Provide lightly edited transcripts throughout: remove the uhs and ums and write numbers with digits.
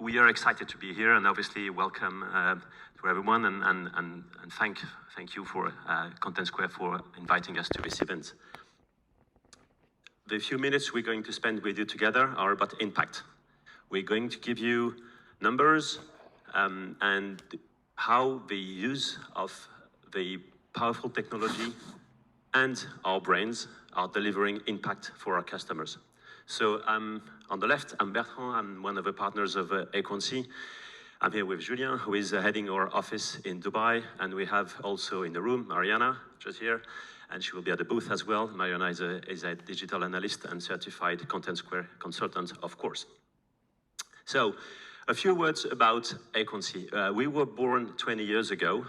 we are excited to be here, and obviously welcome to everyone, and thank you for Content Square for inviting us to this event. The few minutes we're going to spend with you together are about impact. We're going to give you numbers and how the use of the powerful technology and our brains are delivering impact for our customers. So on the left, I'm Bertrand. I'm one of the partners of Equancy. I'm here with Julien, who is heading our office in Dubai, and we have also in the room Mariana, just here, and she will be at the booth as well. Mariana is a digital analyst and certified Content Square consultant, of course. So, a few words about Equancy. We were born 20 years ago,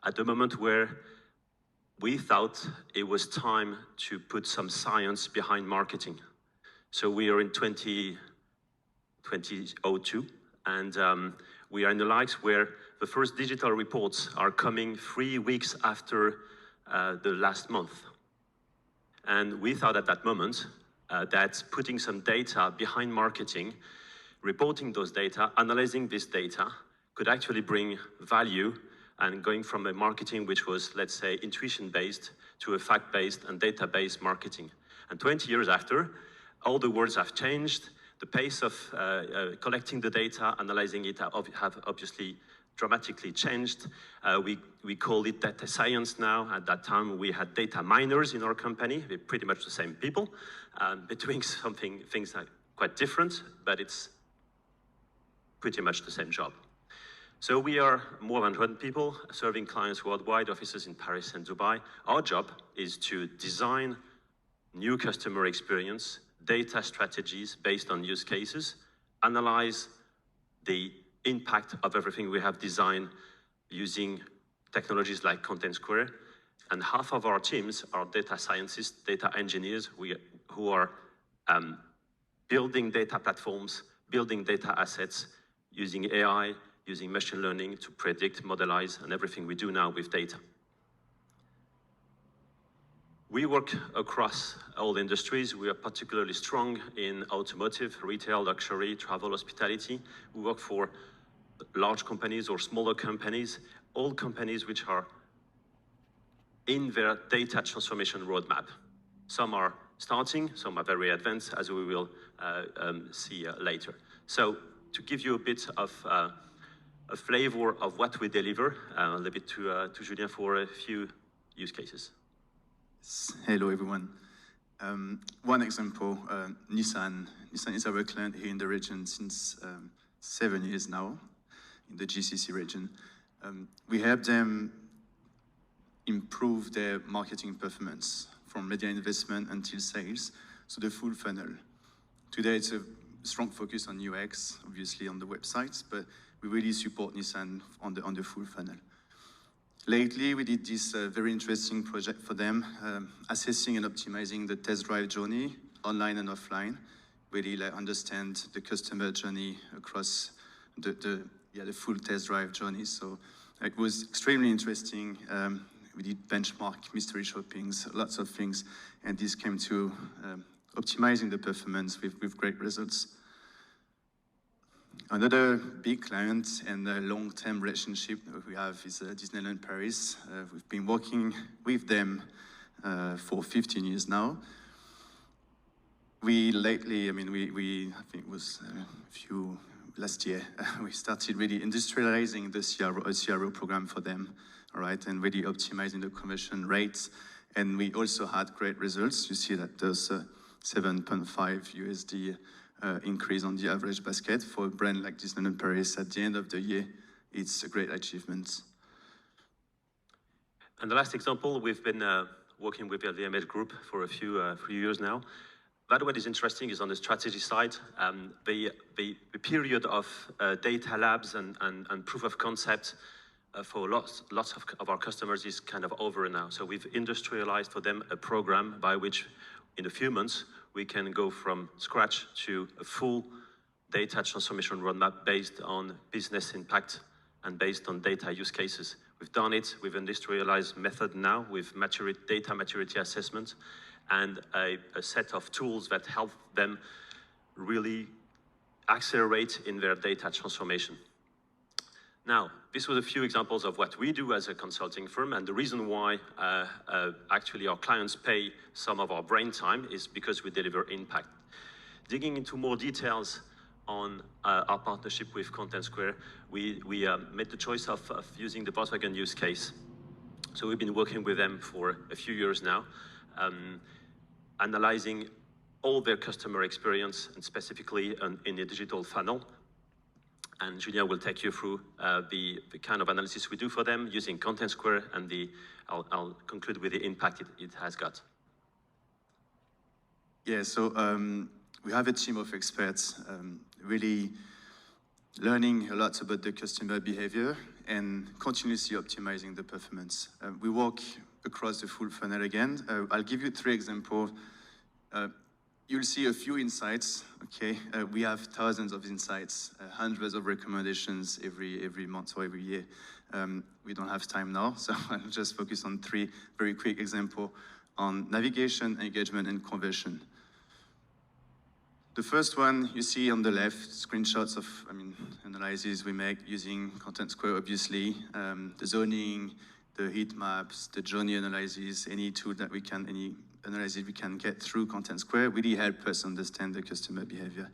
at the moment where we thought it was time to put some science behind marketing. So we are in 2002, and we are in the likes where the first digital reports are coming 3 weeks after the last month. And we thought at that moment that putting some data behind marketing, reporting those data, analyzing this data, could actually bring value, and going from a marketing which was, let's say, intuition-based to a fact-based and data-based marketing. And 20 years after, all the words have changed. The pace of collecting the data, analyzing it have obviously dramatically changed. We call it data science now. At that time, we had data miners in our company. We're pretty much the same people. They're doing things that are quite different, but it's pretty much the same job. So we are more than 100 people serving clients worldwide, offices in Paris and Dubai. Our job is to design new customer experience, data strategies based on use cases, analyze the impact of everything we have designed using technologies like Content Square. And half of our teams are data scientists, data engineers, who are building data platforms, building data assets, using AI, using machine learning to predict, modelize, and everything we do now with data. We work across all industries. We are particularly strong in automotive, retail, luxury, travel, hospitality. We work for large companies or smaller companies, all companies which are in their data transformation roadmap. Some are starting, some are very advanced, as we will see later. So to give you a bit of a flavor of what we deliver, I'll leave it to Julien for a few use cases. Hello, everyone. One example, Nissan. Nissan is our client here in the region since 7 years now, in the GCC region. We help them improve their marketing performance from media investment until sales, so the full funnel. Today, it's a strong focus on UX, obviously on the websites, but we really support Nissan on the full funnel. Lately, we did this very interesting project for them, assessing and optimizing the test drive journey, online and offline, really understand the customer journey across the full test drive journey. So it was extremely interesting. We did benchmark, mystery shoppings, lots of things, and this came to optimizing the performance with great results. Another big client and a long-term relationship we have is Disneyland Paris. We've been working with them for 15 years now. We lately, I think it was last year, we started really industrializing the CRO program for them, all right, and really optimizing the conversion rates. And we also had great results. You see that there's $7.5 USD increase on the average basket for a brand like Disneyland Paris at the end of the year. It's a great achievement. And the last example, we've been working with the LVMH group for a few years now. But what is interesting is on the strategy side, the period of data labs and proof of concept for lots of our customers is kind of over now. So we've industrialized for them a program by which in a few months we can go from scratch to a full data transformation roadmap based on business impact and based on data use cases. We've done it with industrialized method now with data maturity assessment and a set of tools that help them really accelerate in their data transformation. Now, this was a few examples of what we do as a consulting firm, and the reason why actually our clients pay some of our brain time is because we deliver impact. Digging into more details on our partnership with Content Square, we made the choice of using the Volkswagen use case. So we've been working with them for a few years now, analyzing all their customer experience, and specifically in the digital funnel. And Julia will take you through the kind of analysis we do for them using Content Square, and I'll conclude with the impact it has got. Yeah, so we have a team of experts really learning a lot about the customer behavior and continuously optimizing the performance. We work across the full funnel again. I'll give you 3 examples. You'll see a few insights, okay? We have thousands of insights, hundreds of recommendations every month or every year. We don't have time now, so I'll just focus on 3 very quick examples on navigation, engagement, and conversion. The first one you see on the left, screenshots of, analyses we make using Content Square, obviously, the zoning, the heat maps, the journey analysis, any tool that we can, any analysis we can get through Content Square really help us understand the customer behavior.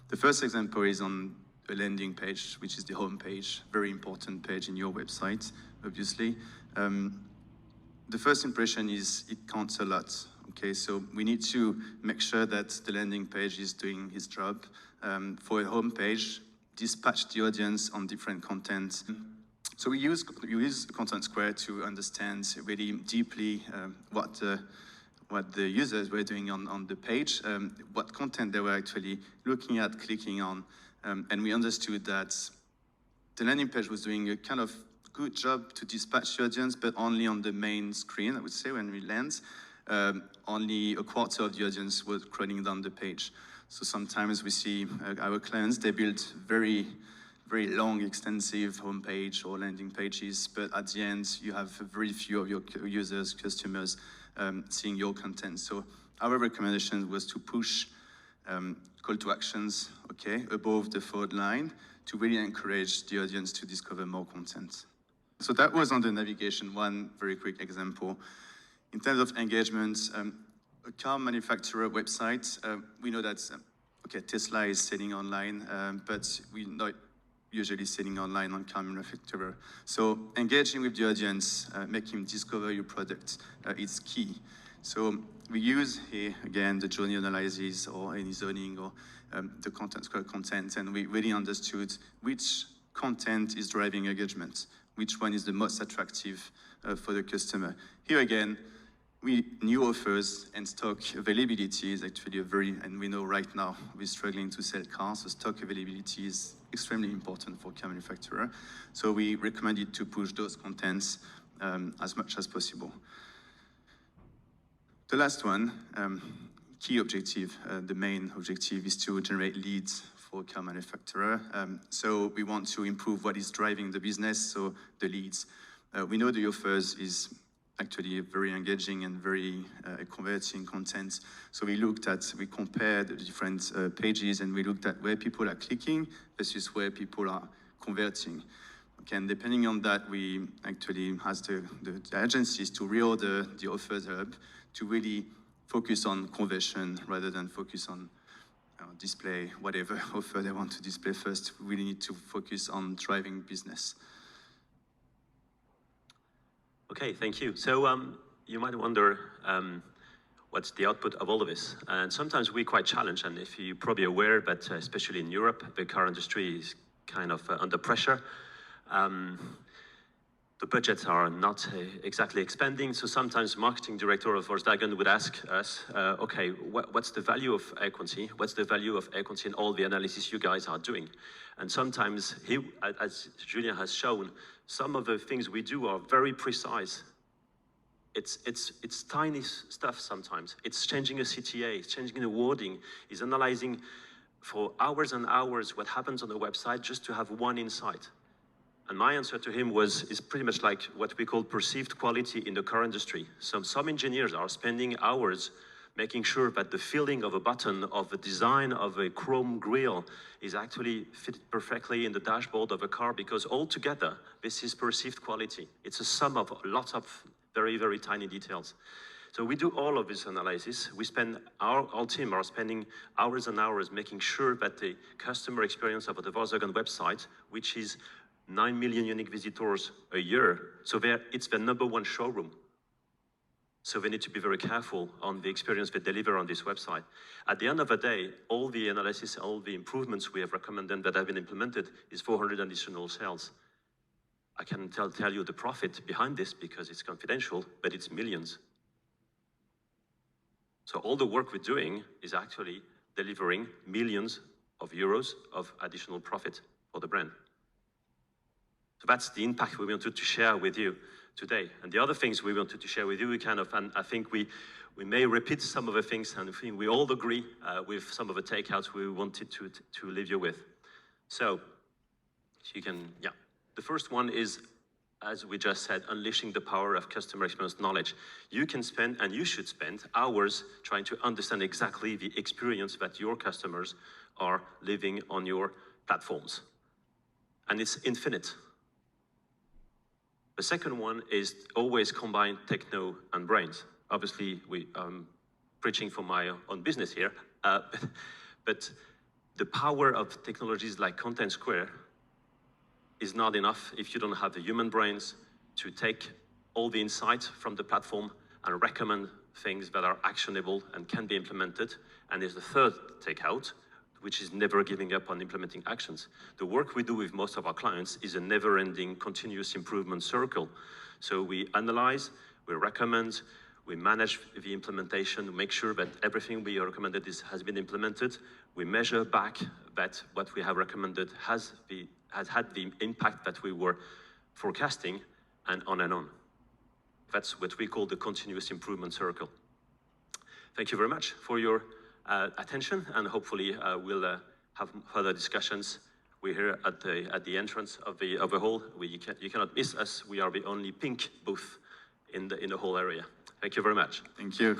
The first example is on a landing page, which is the home page, very important page in your website, obviously. The first impression is it counts a lot, okay? So we need to make sure that the landing page is doing its job. For a home page, dispatch the audience on different content. So we use Content Square to understand really deeply what the users were doing on the page, what content they were actually looking at, clicking on, and we understood that the landing page was doing a kind of good job to dispatch the audience, but only on the main screen, I would say, when we land. Only a quarter of the audience was scrolling down the page. So sometimes we see our clients, they build very long, extensive homepage or landing pages, but at the end, you have very few of your users, customers, seeing your content. So our recommendation was to push call to actions, okay, above the forward line to really encourage the audience to discover more content. So that was on the navigation, one very quick example. In terms of engagement, a car manufacturer website, we know that, okay, Tesla is selling online, but we're not usually selling online on car manufacturer. So engaging with the audience, make him discover your product, is key. So we use here, again, the journey analysis or any zoning or the Content Square content, and we really understood which content is driving engagement, which one is the most attractive for the customer. Here again, new offers and stock availability is actually and we know right now we're struggling to sell cars, so stock availability is extremely important for car manufacturer. So we recommended to push those contents as much as possible. The last one, key objective, the main objective is to generate leads for car manufacturer. So we want to improve what is driving the business, so the leads. We know the offers is actually very engaging and very converting content. So we compared the different pages, and we looked at where people are clicking versus where people are converting. Okay, and depending on that, we actually asked the agencies to reorder the offers hub to really focus on conversion rather than focus on display whatever offer they want to display first. We really need to focus on driving business. Okay, thank you. So you might wonder what's the output of all of this? And sometimes we're quite challenged, and if you're probably aware, but especially in Europe, the car industry is kind of under pressure. The budgets are not exactly expanding, so sometimes marketing director of Volkswagen would ask us, okay, what's the value of Equancy? What's the value of Equancy in all the analysis you guys are doing? And sometimes, as Julien has shown, some of the things we do are very precise. It's tiny stuff sometimes. It's changing a CTA, it's changing the wording, it's analyzing for hours and hours what happens on the website just to have one insight. And my answer to him is pretty much like what we call perceived quality in the car industry. Some engineers are spending hours making sure that the filling of a button, of the design of a chrome grille is actually fitted perfectly in the dashboard of a car, because altogether, this is perceived quality. It's a sum of lots of very, very tiny details. So we do all of this analysis. We spend, our team are spending hours and hours making sure that the customer experience of the Volkswagen website, which is 9 million unique visitors a year, so it's the #1 showroom. So they need to be very careful on the experience they deliver on this website. At the end of the day, all the analysis, all the improvements we have recommended that have been implemented is 400 additional sales. I can tell you the profit behind this because it's confidential, but it's millions. So all the work we're doing is actually delivering millions of euros of additional profit for the brand. So that's the impact we wanted to share with you today. And the other things we wanted to share with you, and I think we may repeat some of the things, and I think we all agree with some of the takeouts we wanted to leave you with. So you can, yeah. The first one is, as we just said, unleashing the power of customer experience knowledge. You can spend, and you should spend, hours trying to understand exactly the experience that your customers are living on your platforms. And it's infinite. The second one is always combine techno and brains. Obviously, I'm preaching for my own business here, but the power of technologies like Content Square is not enough if you don't have the human brains to take all the insights from the platform and recommend things that are actionable and can be implemented. And there's the third takeout, which is never giving up on implementing actions. The work we do with most of our clients is a never-ending continuous improvement circle. So we analyze, we recommend, we manage the implementation, make sure that everything we recommended has been implemented. We measure back that what we have recommended has had the impact that we were forecasting, and on and on. That's what we call the continuous improvement circle. Thank you very much for your attention, and hopefully we'll have further discussions. We're here at the entrance of the hall. You cannot miss us. We are the only pink booth in the whole area. Thank you very much. Thank you.